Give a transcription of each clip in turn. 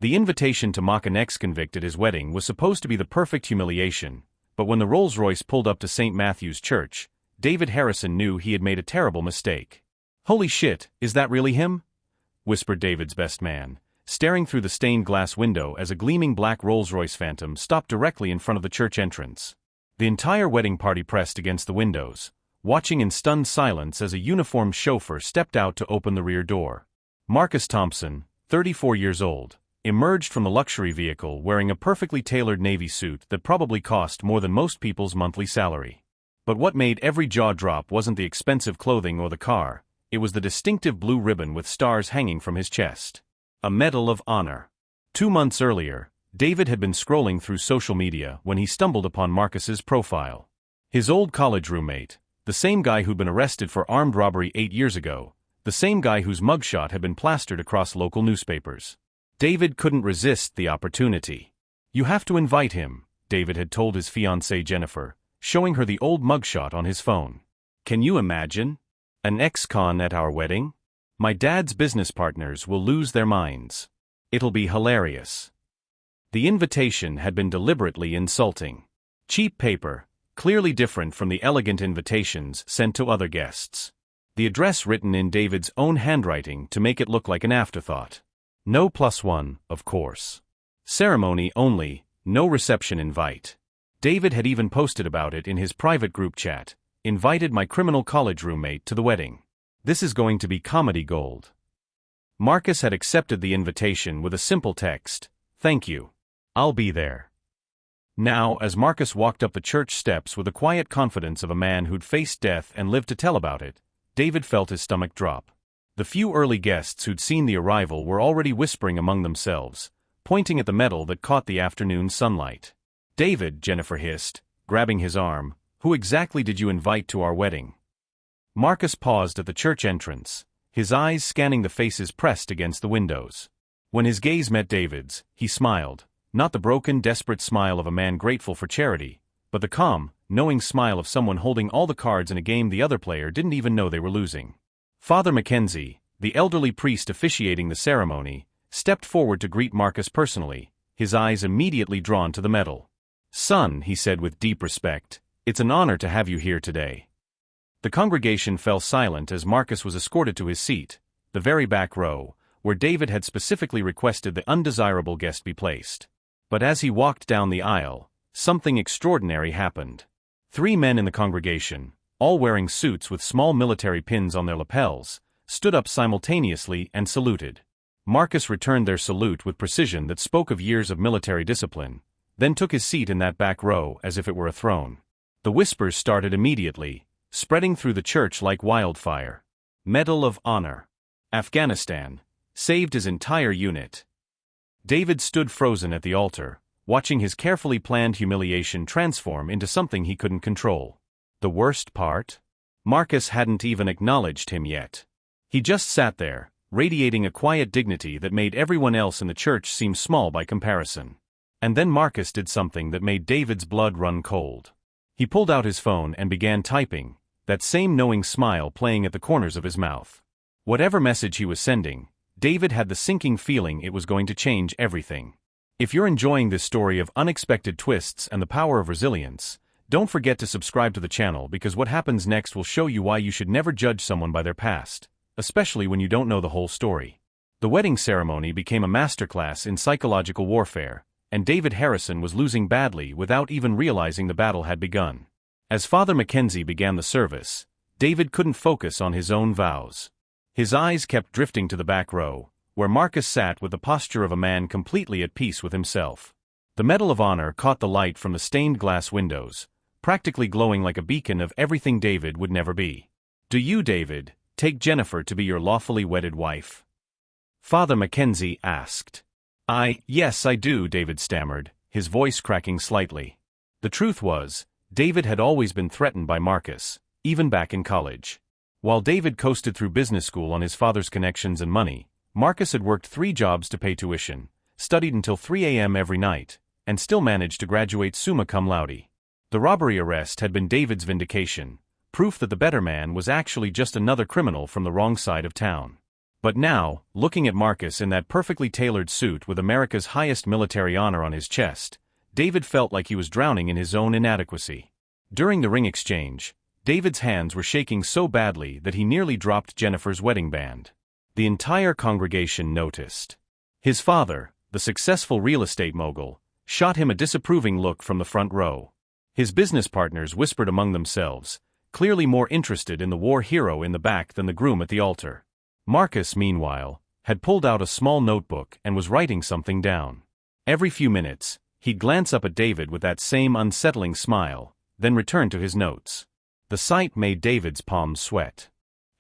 The invitation to mock an ex-convict at his wedding was supposed to be the perfect humiliation, but when the Rolls-Royce pulled up to St. Matthew's Church, David Harrison knew he had made a terrible mistake. "Holy shit, is that really him?" whispered David's best man, staring through the stained glass window as a gleaming black Rolls-Royce Phantom stopped directly in front of the church entrance. The entire wedding party pressed against the windows, watching in stunned silence as a uniformed chauffeur stepped out to open the rear door. Marcus Thompson, 34 years old, emerged from the luxury vehicle wearing a perfectly tailored navy suit that probably cost more than most people's monthly salary. But what made every jaw drop wasn't the expensive clothing or the car, it was the distinctive blue ribbon with stars hanging from his chest. A Medal of Honor. 2 months earlier, David had been scrolling through social media when he stumbled upon Marcus's profile. His old college roommate, the same guy who'd been arrested for armed robbery 8 years ago, the same guy whose mugshot had been plastered across local newspapers. David couldn't resist the opportunity. "You have to invite him," David had told his fiancée Jennifer, showing her the old mugshot on his phone. "Can you imagine? An ex-con at our wedding? My dad's business partners will lose their minds. It'll be hilarious." The invitation had been deliberately insulting. Cheap paper, clearly different from the elegant invitations sent to other guests. The address written in David's own handwriting to make it look like an afterthought. No +1, of course. Ceremony only, no reception invite. David had even posted about it in his private group chat. "Invited my criminal college roommate to the wedding. This is going to be comedy gold." Marcus had accepted the invitation with a simple text, "Thank you. I'll be there." Now, as Marcus walked up the church steps with the quiet confidence of a man who'd faced death and lived to tell about it, David felt his stomach drop. The few early guests who'd seen the arrival were already whispering among themselves, pointing at the medal that caught the afternoon sunlight. "David," Jennifer hissed, grabbing his arm, "who exactly did you invite to our wedding?" Marcus paused at the church entrance, his eyes scanning the faces pressed against the windows. When his gaze met David's, he smiled, not the broken, desperate smile of a man grateful for charity, but the calm, knowing smile of someone holding all the cards in a game the other player didn't even know they were losing. Father Mackenzie, the elderly priest officiating the ceremony, stepped forward to greet Marcus personally, his eyes immediately drawn to the medal. "Son," he said with deep respect, "it's an honor to have you here today." The congregation fell silent as Marcus was escorted to his seat, the very back row, where David had specifically requested the undesirable guest be placed. But as he walked down the aisle, something extraordinary happened. 3 men in the congregation, all wearing suits with small military pins on their lapels, stood up simultaneously and saluted. Marcus returned their salute with precision that spoke of years of military discipline, then took his seat in that back row as if it were a throne. The whispers started immediately, spreading through the church like wildfire. Medal of Honor. Afghanistan. Saved his entire unit. David stood frozen at the altar, watching his carefully planned humiliation transform into something he couldn't control. The worst part? Marcus hadn't even acknowledged him yet. He just sat there, radiating a quiet dignity that made everyone else in the church seem small by comparison. And then Marcus did something that made David's blood run cold. He pulled out his phone and began typing, that same knowing smile playing at the corners of his mouth. Whatever message he was sending, David had the sinking feeling it was going to change everything. If you're enjoying this story of unexpected twists and the power of resilience, don't forget to subscribe to the channel because what happens next will show you why you should never judge someone by their past, especially when you don't know the whole story. The wedding ceremony became a masterclass in psychological warfare, and David Harrison was losing badly without even realizing the battle had begun. As Father Mackenzie began the service, David couldn't focus on his own vows. His eyes kept drifting to the back row, where Marcus sat with the posture of a man completely at peace with himself. The Medal of Honor caught the light from the stained glass windows, practically glowing like a beacon of everything David would never be. "Do you, David, take Jennifer to be your lawfully wedded wife?" Father Mackenzie asked. Yes, I do," David stammered, his voice cracking slightly. The truth was, David had always been threatened by Marcus, even back in college. While David coasted through business school on his father's connections and money, Marcus had worked 3 jobs to pay tuition, studied until 3 a.m. every night, and still managed to graduate summa cum laude. The robbery arrest had been David's vindication, proof that the better man was actually just another criminal from the wrong side of town. But now, looking at Marcus in that perfectly tailored suit with America's highest military honor on his chest, David felt like he was drowning in his own inadequacy. During the ring exchange, David's hands were shaking so badly that he nearly dropped Jennifer's wedding band. The entire congregation noticed. His father, the successful real estate mogul, shot him a disapproving look from the front row. His business partners whispered among themselves, clearly more interested in the war hero in the back than the groom at the altar. Marcus, meanwhile, had pulled out a small notebook and was writing something down. Every few minutes, he'd glance up at David with that same unsettling smile, then return to his notes. The sight made David's palms sweat.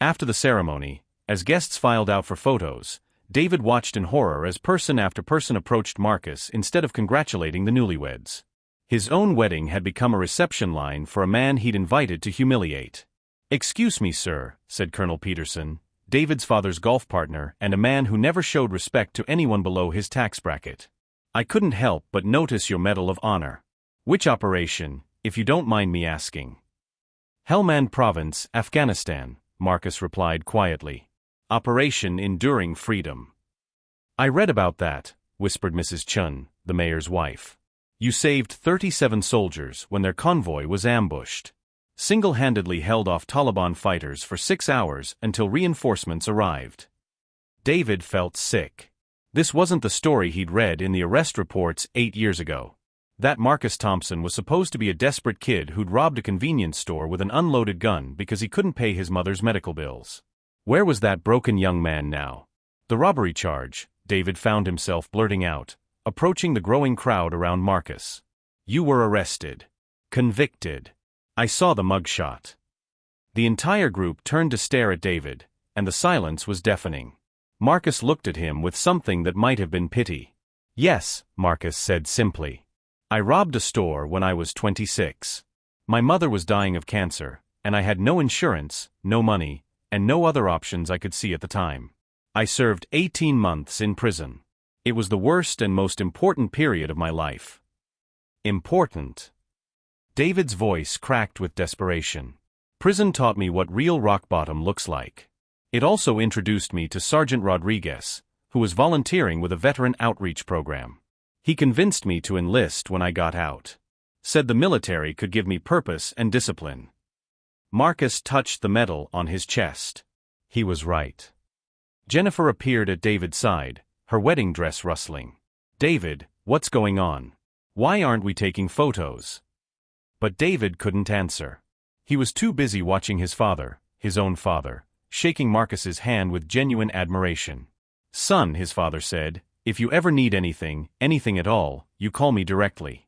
After the ceremony, as guests filed out for photos, David watched in horror as person after person approached Marcus instead of congratulating the newlyweds. His own wedding had become a reception line for a man he'd invited to humiliate. "Excuse me, sir," said Colonel Peterson, David's father's golf partner and a man who never showed respect to anyone below his tax bracket. "I couldn't help but notice your Medal of Honor. Which operation, if you don't mind me asking?" "Helmand Province, Afghanistan," Marcus replied quietly. "Operation Enduring Freedom." "I read about that," whispered Mrs. Chun, the mayor's wife. "You saved 37 soldiers when their convoy was ambushed. Single-handedly held off Taliban fighters for 6 hours until reinforcements arrived." David felt sick. This wasn't the story he'd read in the arrest reports 8 years ago. That Marcus Thompson was supposed to be a desperate kid who'd robbed a convenience store with an unloaded gun because he couldn't pay his mother's medical bills. Where was that broken young man now? The robbery charge, David found himself blurting out, approaching the growing crowd around Marcus. "You were arrested. Convicted. I saw the mugshot." The entire group turned to stare at David, and the silence was deafening. Marcus looked at him with something that might have been pity. "Yes," Marcus said simply. "I robbed a store when I was 26. My mother was dying of cancer, and I had no insurance, no money, and no other options I could see at the time. I served 18 months in prison. It was the worst and most important period of my life." Important. David's voice cracked with desperation. "Prison taught me what real rock bottom looks like. It also introduced me to Sergeant Rodriguez, who was volunteering with a veteran outreach program. He convinced me to enlist when I got out. Said the military could give me purpose and discipline." Marcus touched the medal on his chest. He was right. Jennifer appeared at David's side, her wedding dress rustling. "David, what's going on? Why aren't we taking photos?" But David couldn't answer. He was too busy watching his father, his own father, shaking Marcus's hand with genuine admiration. "Son," his father said, "if you ever need anything, anything at all, you call me directly."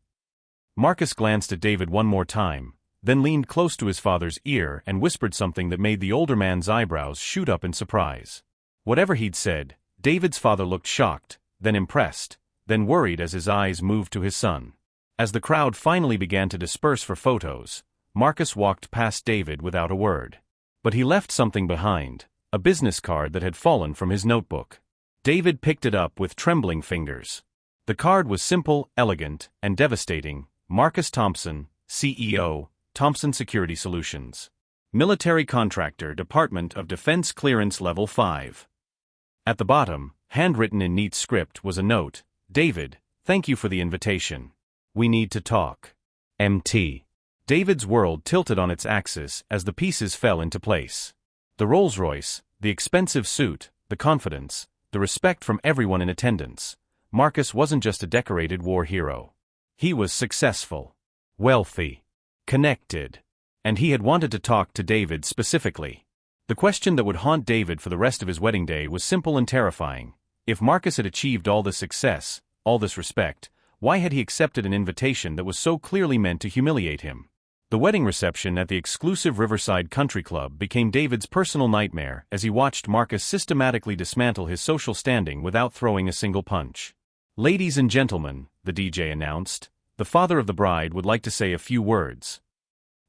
Marcus glanced at David one more time, then leaned close to his father's ear and whispered something that made the older man's eyebrows shoot up in surprise. Whatever he'd said, David's father looked shocked, then impressed, then worried as his eyes moved to his son. As the crowd finally began to disperse for photos, Marcus walked past David without a word. But he left something behind, a business card that had fallen from his notebook. David picked it up with trembling fingers. The card was simple, elegant, and devastating. Marcus Thompson, CEO, Thompson Security Solutions. Military Contractor, Department of Defense Clearance Level 5. At the bottom, handwritten in neat script, was a note: "David, thank you for the invitation. We need to talk. MT." David's world tilted on its axis as the pieces fell into place. The Rolls-Royce, the expensive suit, the confidence, the respect from everyone in attendance. Marcus wasn't just a decorated war hero. He was successful, wealthy, connected, and he had wanted to talk to David specifically. The question that would haunt David for the rest of his wedding day was simple and terrifying. If Marcus had achieved all this success, all this respect, why had he accepted an invitation that was so clearly meant to humiliate him? The wedding reception at the exclusive Riverside Country Club became David's personal nightmare as he watched Marcus systematically dismantle his social standing without throwing a single punch. "Ladies and gentlemen," the DJ announced, "the father of the bride would like to say a few words."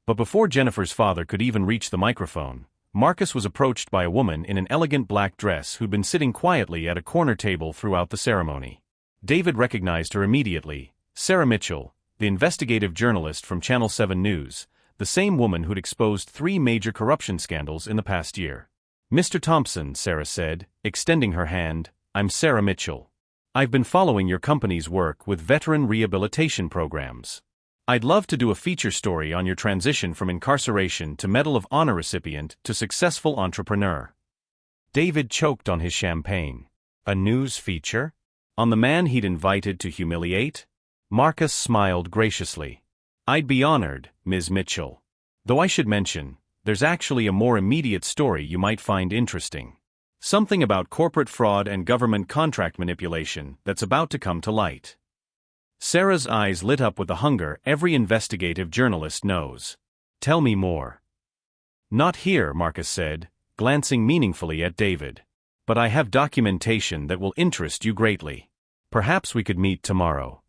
But before Jennifer's father could even reach the microphone, Marcus was approached by a woman in an elegant black dress who'd been sitting quietly at a corner table throughout the ceremony. David recognized her immediately: Sarah Mitchell, the investigative journalist from Channel 7 News, the same woman who'd exposed 3 major corruption scandals in the past year. Mr. Thompson, Sarah said, extending her hand, I'm Sarah Mitchell. I've been following your company's work with veteran rehabilitation programs. I'd love to do a feature story on your transition from incarceration to Medal of Honor recipient to successful entrepreneur. David choked on his champagne. A news feature? On the man he'd invited to humiliate? Marcus smiled graciously. I'd be honored, Ms. Mitchell. Though I should mention, there's actually a more immediate story you might find interesting. Something about corporate fraud and government contract manipulation that's about to come to light. Sarah's eyes lit up with the hunger every investigative journalist knows. Tell me more. Not here, Marcus said, glancing meaningfully at David. But I have documentation that will interest you greatly. Perhaps we could meet tomorrow.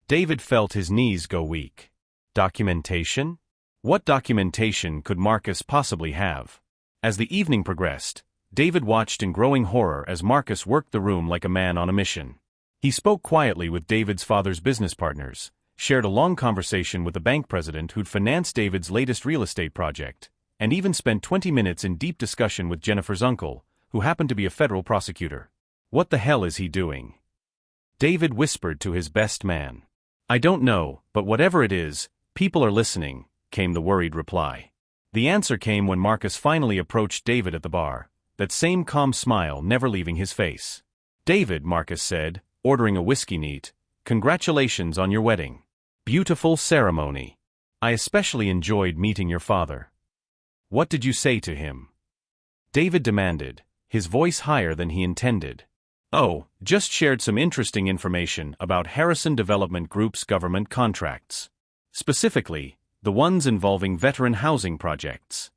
David felt his knees go weak. Documentation? What documentation could Marcus possibly have? As the evening progressed, David watched in growing horror as Marcus worked the room like a man on a mission. He spoke quietly with David's father's business partners, shared a long conversation with the bank president who'd financed David's latest real estate project, and even spent 20 minutes in deep discussion with Jennifer's uncle, who happened to be a federal prosecutor. What the hell is he doing? David whispered to his best man. I don't know, but whatever it is, people are listening, came the worried reply. The answer came when Marcus finally approached David at the bar, that same calm smile never leaving his face. David, Marcus said, ordering a whiskey neat, congratulations on your wedding. Beautiful ceremony. I especially enjoyed meeting your father. What did you say to him? David demanded, his voice higher than he intended. Oh, just shared some interesting information about Harrison Development Group's government contracts. Specifically, the ones involving veteran housing projects.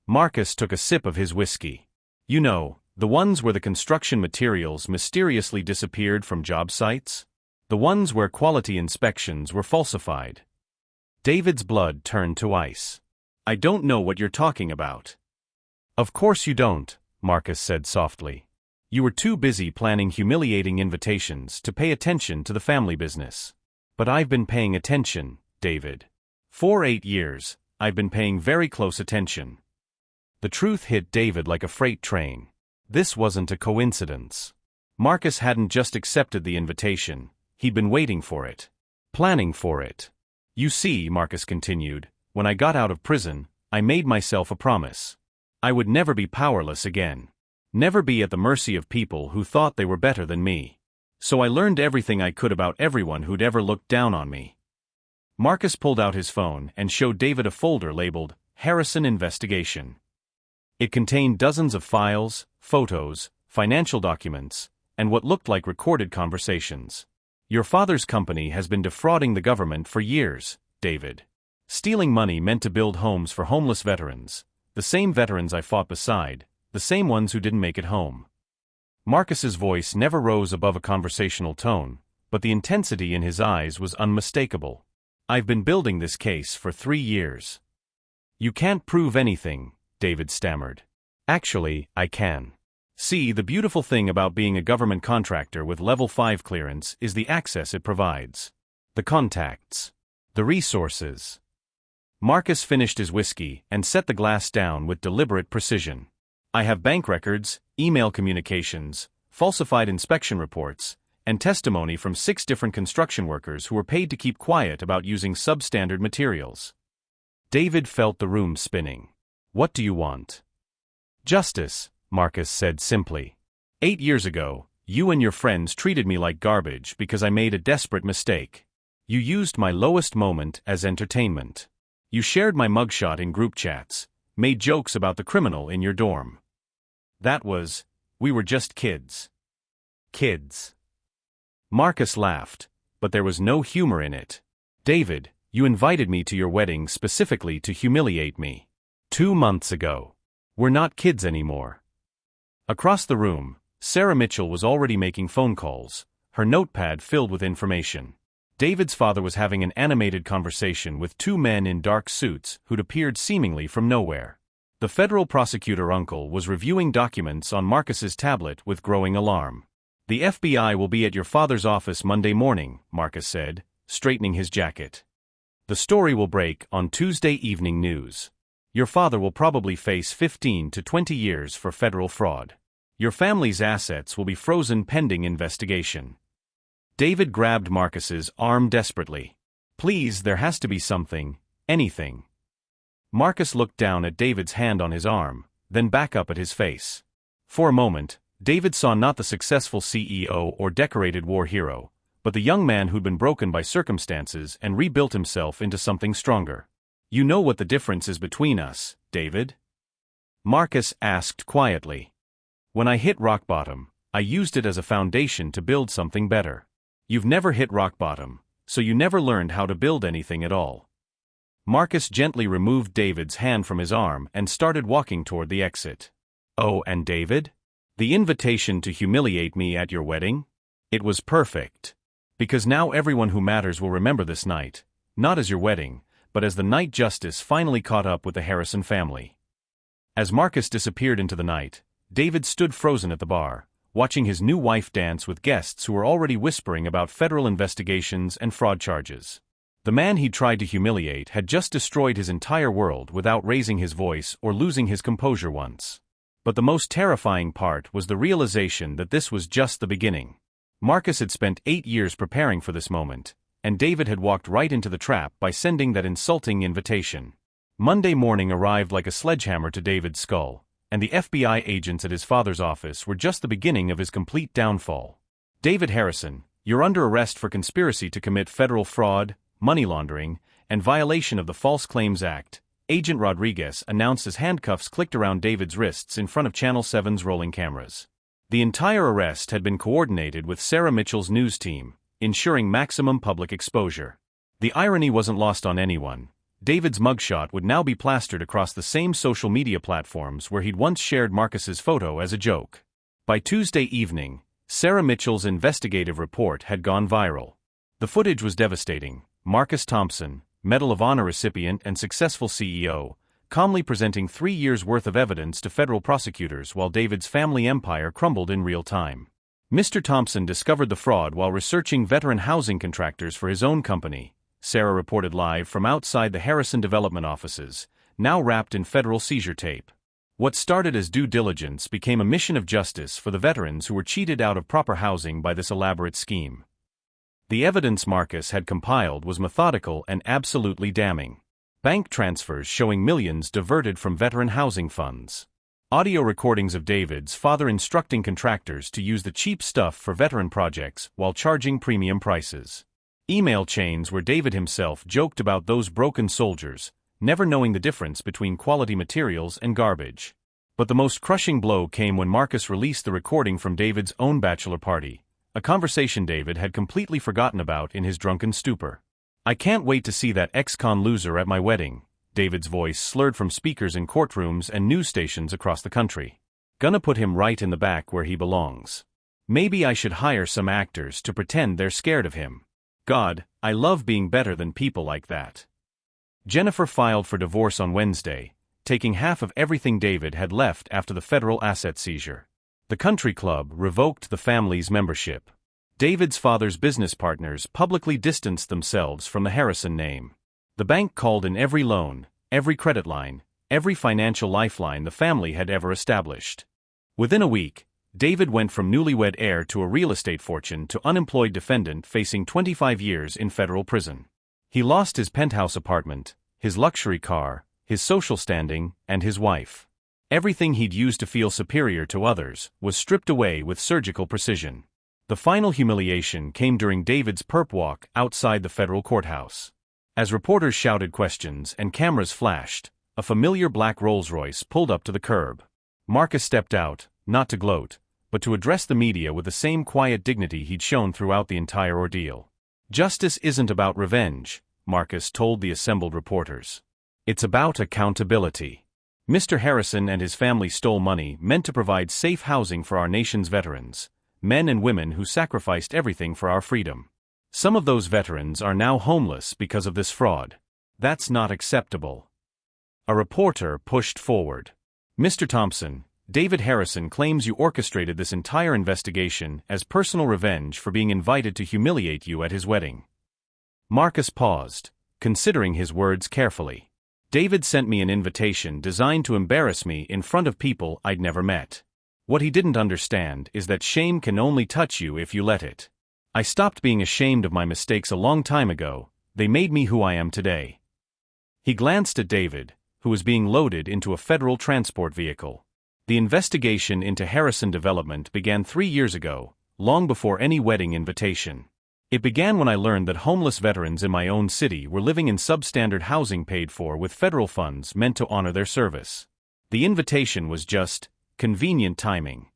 Marcus took a sip of his whiskey. You know, the ones where the construction materials mysteriously disappeared from job sites? The ones where quality inspections were falsified. David's blood turned to ice. I don't know what you're talking about. Of course you don't, Marcus said softly. You were too busy planning humiliating invitations to pay attention to the family business. But I've been paying attention, David. For 8 years, I've been paying very close attention. The truth hit David like a freight train. This wasn't a coincidence. Marcus hadn't just accepted the invitation, he'd been waiting for it. Planning for it. You see, Marcus continued, when I got out of prison, I made myself a promise. I would never be powerless again. Never be at the mercy of people who thought they were better than me. So I learned everything I could about everyone who'd ever looked down on me. Marcus pulled out his phone and showed David a folder labeled Harrison Investigation. It contained dozens of files, photos, financial documents, and what looked like recorded conversations. Your father's company has been defrauding the government for years, David. Stealing money meant to build homes for homeless veterans, the same veterans I fought beside, the same ones who didn't make it home. Marcus's voice never rose above a conversational tone, but the intensity in his eyes was unmistakable. I've been building this case for 3 years. You can't prove anything, David stammered. Actually, I can. See, the beautiful thing about being a government contractor with Level 5 clearance is the access it provides. The contacts. The resources. Marcus finished his whiskey and set the glass down with deliberate precision. I have bank records, email communications, falsified inspection reports, and testimony from 6 different construction workers who were paid to keep quiet about using substandard materials. David felt the room spinning. What do you want? Justice, Marcus said simply. 8 years ago, you and your friends treated me like garbage because I made a desperate mistake. You used my lowest moment as entertainment. You shared my mugshot in group chats, made jokes about the criminal in your dorm. We were just kids. Kids. Marcus laughed, but there was no humor in it. David, you invited me to your wedding specifically to humiliate me. 2 months ago. We're not kids anymore. Across the room, Sarah Mitchell was already making phone calls, her notepad filled with information. David's father was having an animated conversation with 2 men in dark suits who'd appeared seemingly from nowhere. The federal prosecutor uncle was reviewing documents on Marcus's tablet with growing alarm. The FBI will be at your father's office Monday morning, Marcus said, straightening his jacket. The story will break on Tuesday Evening News. Your father will probably face 15 to 20 years for federal fraud. Your family's assets will be frozen pending investigation. David grabbed Marcus's arm desperately. Please, there has to be something, anything. Marcus looked down at David's hand on his arm, then back up at his face. For a moment, David saw not the successful CEO or decorated war hero, but the young man who'd been broken by circumstances and rebuilt himself into something stronger. You know what the difference is between us, David? Marcus asked quietly. When I hit rock bottom, I used it as a foundation to build something better. You've never hit rock bottom, so you never learned how to build anything at all. Marcus gently removed David's hand from his arm and started walking toward the exit. Oh, and David? The invitation to humiliate me at your wedding? It was perfect. Because now everyone who matters will remember this night, not as your wedding, but as the night justice finally caught up with the Harrison family. As Marcus disappeared into the night, David stood frozen at the bar, watching his new wife dance with guests who were already whispering about federal investigations and fraud charges. The man he tried to humiliate had just destroyed his entire world without raising his voice or losing his composure once. But the most terrifying part was the realization that this was just the beginning. Marcus had spent 8 years preparing for this moment, and David had walked right into the trap by sending that insulting invitation. Monday morning arrived like a sledgehammer to David's skull, and the FBI agents at his father's office were just the beginning of his complete downfall. David Harrison, you're under arrest for conspiracy to commit federal fraud, money laundering, and violation of the False Claims Act, Agent Rodriguez announced as handcuffs clicked around David's wrists in front of Channel 7's rolling cameras. The entire arrest had been coordinated with Sarah Mitchell's news team, ensuring maximum public exposure. The irony wasn't lost on anyone. David's mugshot would now be plastered across the same social media platforms where he'd once shared Marcus's photo as a joke. By Tuesday evening, Sarah Mitchell's investigative report had gone viral. The footage was devastating. Marcus Thompson, Medal of Honor recipient and successful CEO, calmly presenting 3 years' worth of evidence to federal prosecutors while David's family empire crumbled in real time. Mr. Thompson discovered the fraud while researching veteran housing contractors for his own company, Sarah reported live from outside the Harrison development offices, now wrapped in federal seizure tape. What started as due diligence became a mission of justice for the veterans who were cheated out of proper housing by this elaborate scheme. The evidence Marcus had compiled was methodical and absolutely damning. Bank transfers showing millions diverted from veteran housing funds. Audio recordings of David's father instructing contractors to use the cheap stuff for veteran projects while charging premium prices. Email chains where David himself joked about those broken soldiers, never knowing the difference between quality materials and garbage. But the most crushing blow came when Marcus released the recording from David's own bachelor party, a conversation David had completely forgotten about in his drunken stupor. I can't wait to see that ex-con loser at my wedding, David's voice slurred from speakers in courtrooms and news stations across the country. Gonna put him right in the back where he belongs. Maybe I should hire some actors to pretend they're scared of him. God, I love being better than people like that. Jennifer filed for divorce on Wednesday, taking half of everything David had left after the federal asset seizure. The country club revoked the family's membership. David's father's business partners publicly distanced themselves from the Harrison name. The bank called in every loan, every credit line, every financial lifeline the family had ever established. Within a week, David went from newlywed heir to a real estate fortune to unemployed defendant facing 25 years in federal prison. He lost his penthouse apartment, his luxury car, his social standing, and his wife. Everything he'd used to feel superior to others was stripped away with surgical precision. The final humiliation came during David's perp walk outside the federal courthouse. As reporters shouted questions and cameras flashed, a familiar black Rolls-Royce pulled up to the curb. Marcus stepped out, not to gloat, but to address the media with the same quiet dignity he'd shown throughout the entire ordeal. Justice isn't about revenge, Marcus told the assembled reporters. It's about accountability. Mr. Harrison and his family stole money meant to provide safe housing for our nation's veterans, men and women who sacrificed everything for our freedom. Some of those veterans are now homeless because of this fraud. That's not acceptable. A reporter pushed forward. Mr. Thompson, David Harrison claims you orchestrated this entire investigation as personal revenge for being invited to humiliate you at his wedding. Marcus paused, considering his words carefully. David sent me an invitation designed to embarrass me in front of people I'd never met. What he didn't understand is that shame can only touch you if you let it. I stopped being ashamed of my mistakes a long time ago. They made me who I am today." He glanced at David, who was being loaded into a federal transport vehicle. The investigation into Harrison Development began 3 years ago, long before any wedding invitation. It began when I learned that homeless veterans in my own city were living in substandard housing paid for with federal funds meant to honor their service. The invitation was just convenient timing.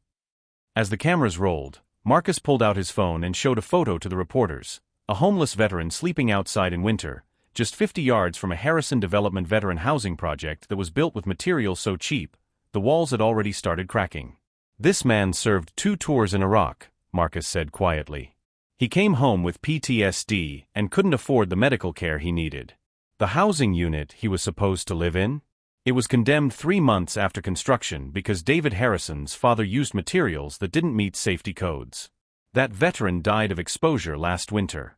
As the cameras rolled, Marcus pulled out his phone and showed a photo to the reporters, a homeless veteran sleeping outside in winter, just 50 yards from a Harrison Development veteran housing project that was built with materials so cheap, the walls had already started cracking. "This man served 2 tours in Iraq," Marcus said quietly. "He came home with PTSD and couldn't afford the medical care he needed. The housing unit he was supposed to live in? It was condemned 3 months after construction because David Harrison's father used materials that didn't meet safety codes. That veteran died of exposure last winter."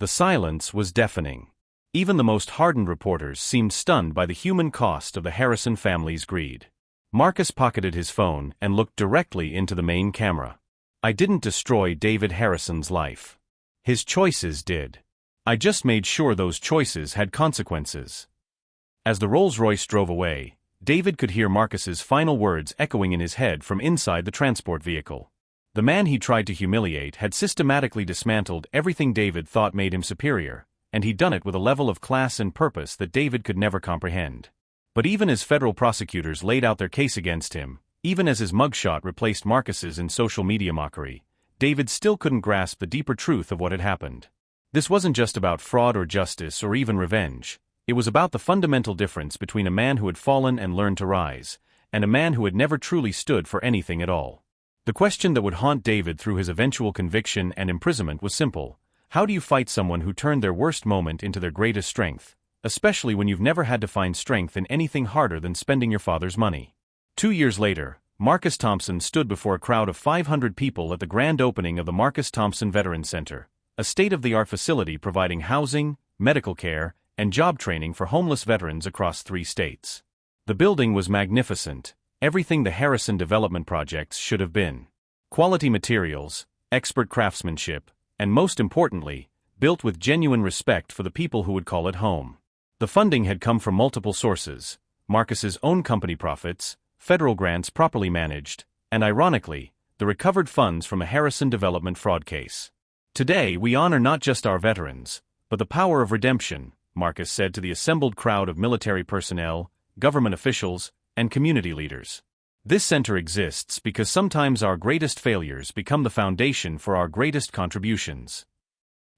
The silence was deafening. Even the most hardened reporters seemed stunned by the human cost of the Harrison family's greed. Marcus pocketed his phone and looked directly into the main camera. "I didn't destroy David Harrison's life. His choices did. I just made sure those choices had consequences." As the Rolls-Royce drove away, David could hear Marcus's final words echoing in his head from inside the transport vehicle. The man he tried to humiliate had systematically dismantled everything David thought made him superior, and he'd done it with a level of class and purpose that David could never comprehend. But even as federal prosecutors laid out their case against him, even as his mugshot replaced Marcus's in social media mockery, David still couldn't grasp the deeper truth of what had happened. This wasn't just about fraud or justice or even revenge. It was about the fundamental difference between a man who had fallen and learned to rise, and a man who had never truly stood for anything at all. The question that would haunt David through his eventual conviction and imprisonment was simple: how do you fight someone who turned their worst moment into their greatest strength, especially when you've never had to find strength in anything harder than spending your father's money? 2 years later, Marcus Thompson stood before a crowd of 500 people at the grand opening of the Marcus Thompson Veterans Center, a state-of-the-art facility providing housing, medical care, and job training for homeless veterans across 3 states. The building was magnificent, everything the Harrison Development projects should have been. Quality materials, expert craftsmanship, and most importantly, built with genuine respect for the people who would call it home. The funding had come from multiple sources: Marcus's own company profits, federal grants properly managed, and ironically, the recovered funds from a Harrison Development fraud case. "Today we honor not just our veterans, but the power of redemption," Marcus said to the assembled crowd of military personnel, government officials, and community leaders. "This center exists because sometimes our greatest failures become the foundation for our greatest contributions."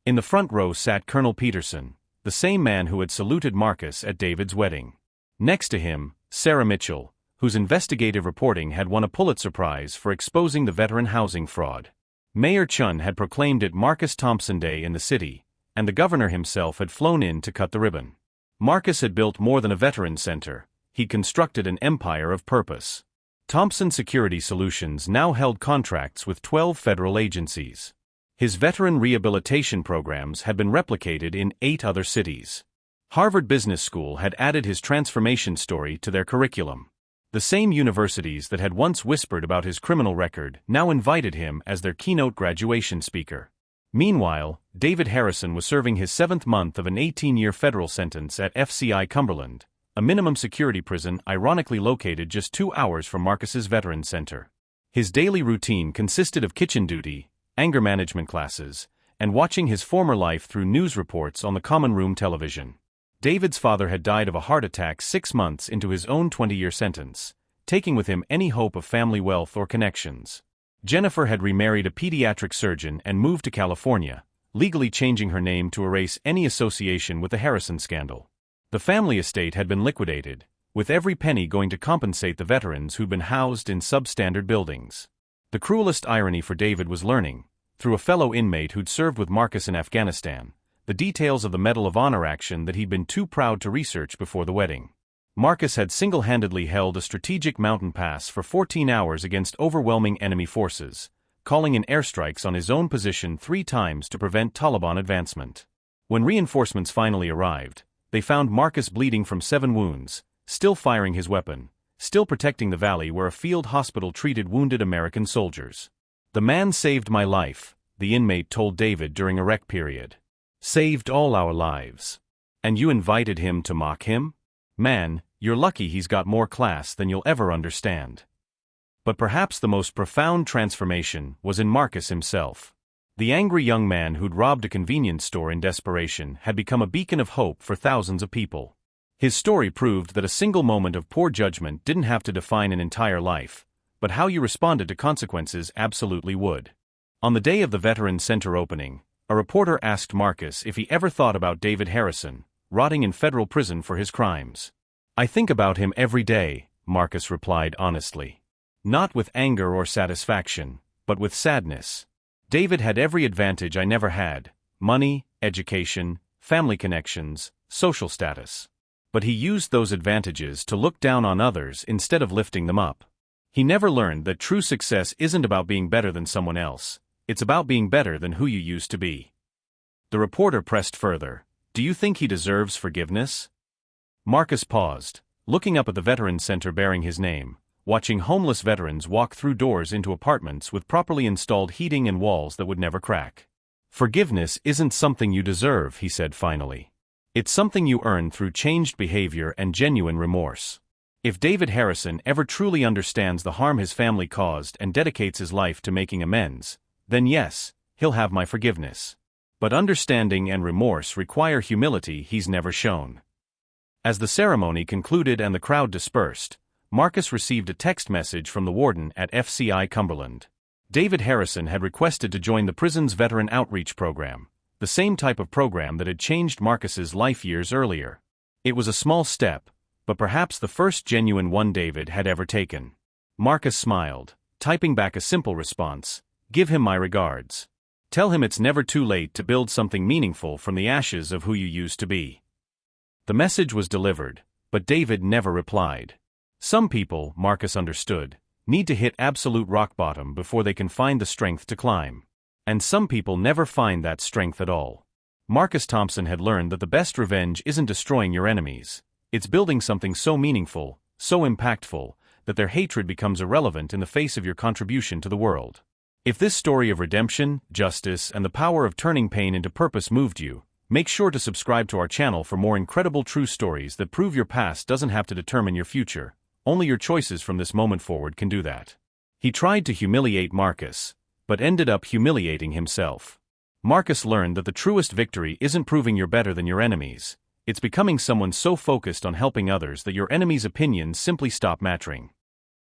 In the front row sat Colonel Peterson, the same man who had saluted Marcus at David's wedding. Next to him, Sarah Mitchell, whose investigative reporting had won a Pulitzer Prize for exposing the veteran housing fraud. Mayor Chun had proclaimed it Marcus Thompson Day in the city, and the governor himself had flown in to cut the ribbon. Marcus had built more than a veterans center; he'd constructed an empire of purpose. Thompson Security Solutions now held contracts with 12 federal agencies. His veteran rehabilitation programs had been replicated in 8 other cities. Harvard Business School had added his transformation story to their curriculum. The same universities that had once whispered about his criminal record now invited him as their keynote graduation speaker. Meanwhile, David Harrison was serving his 7th month of an 18-year federal sentence at FCI Cumberland, a minimum security prison ironically located just 2 hours from Marcus's Veterans Center. His daily routine consisted of kitchen duty, anger management classes, and watching his former life through news reports on the common room television. David's father had died of a heart attack 6 months into his own 20-year sentence, taking with him any hope of family wealth or connections. Jennifer had remarried a pediatric surgeon and moved to California, legally changing her name to erase any association with the Harrison scandal. The family estate had been liquidated, with every penny going to compensate the veterans who'd been housed in substandard buildings. The cruelest irony for David was learning, through a fellow inmate who'd served with Marcus in Afghanistan, the details of the Medal of Honor action that he'd been too proud to research before the wedding. Marcus had single-handedly held a strategic mountain pass for 14 hours against overwhelming enemy forces, calling in airstrikes on his own position 3 times to prevent Taliban advancement. When reinforcements finally arrived, They found Marcus bleeding from 7 wounds, still firing his weapon, still protecting the valley where a field hospital treated wounded American soldiers. "The man saved my life," the inmate told David during a rec period. "Saved all our lives. And you invited him to mock him? Man, you're lucky he's got more class than you'll ever understand." But perhaps the most profound transformation was in Marcus himself. The angry young man who'd robbed a convenience store in desperation had become a beacon of hope for thousands of people. His story proved that a single moment of poor judgment didn't have to define an entire life, but how you responded to consequences absolutely would. On the day of the Veterans Center opening, a reporter asked Marcus if he ever thought about David Harrison, rotting in federal prison for his crimes. "I think about him every day," Marcus replied honestly. "Not with anger or satisfaction, but with sadness. David had every advantage I never had: money, education, family connections, social status. But he used those advantages to look down on others instead of lifting them up. He never learned that true success isn't about being better than someone else, it's about being better than who you used to be." The reporter pressed further. "Do you think he deserves forgiveness?" Marcus paused, looking up at the Veterans Center bearing his name, watching homeless veterans walk through doors into apartments with properly installed heating and walls that would never crack. "Forgiveness isn't something you deserve," he said finally. "It's something you earn through changed behavior and genuine remorse. If David Harrison ever truly understands the harm his family caused and dedicates his life to making amends, then yes, he'll have my forgiveness. But understanding and remorse require humility he's never shown." As the ceremony concluded and the crowd dispersed, Marcus received a text message from the warden at FCI Cumberland. David Harrison had requested to join the prison's veteran outreach program, the same type of program that had changed Marcus's life years earlier. It was a small step, but perhaps the first genuine one David had ever taken. Marcus smiled, typing back a simple response: "Give him my regards. Tell him it's never too late to build something meaningful from the ashes of who you used to be." The message was delivered, but David never replied. Some people, Marcus understood, need to hit absolute rock bottom before they can find the strength to climb. And some people never find that strength at all. Marcus Thompson had learned that the best revenge isn't destroying your enemies. It's building something so meaningful, so impactful, that their hatred becomes irrelevant in the face of your contribution to the world. If this story of redemption, justice, and the power of turning pain into purpose moved you, make sure to subscribe to our channel for more incredible true stories that prove your past doesn't have to determine your future. Only your choices from this moment forward can do that. He tried to humiliate Marcus, but ended up humiliating himself. Marcus learned that the truest victory isn't proving you're better than your enemies, it's becoming someone so focused on helping others that your enemies' opinions simply stop mattering.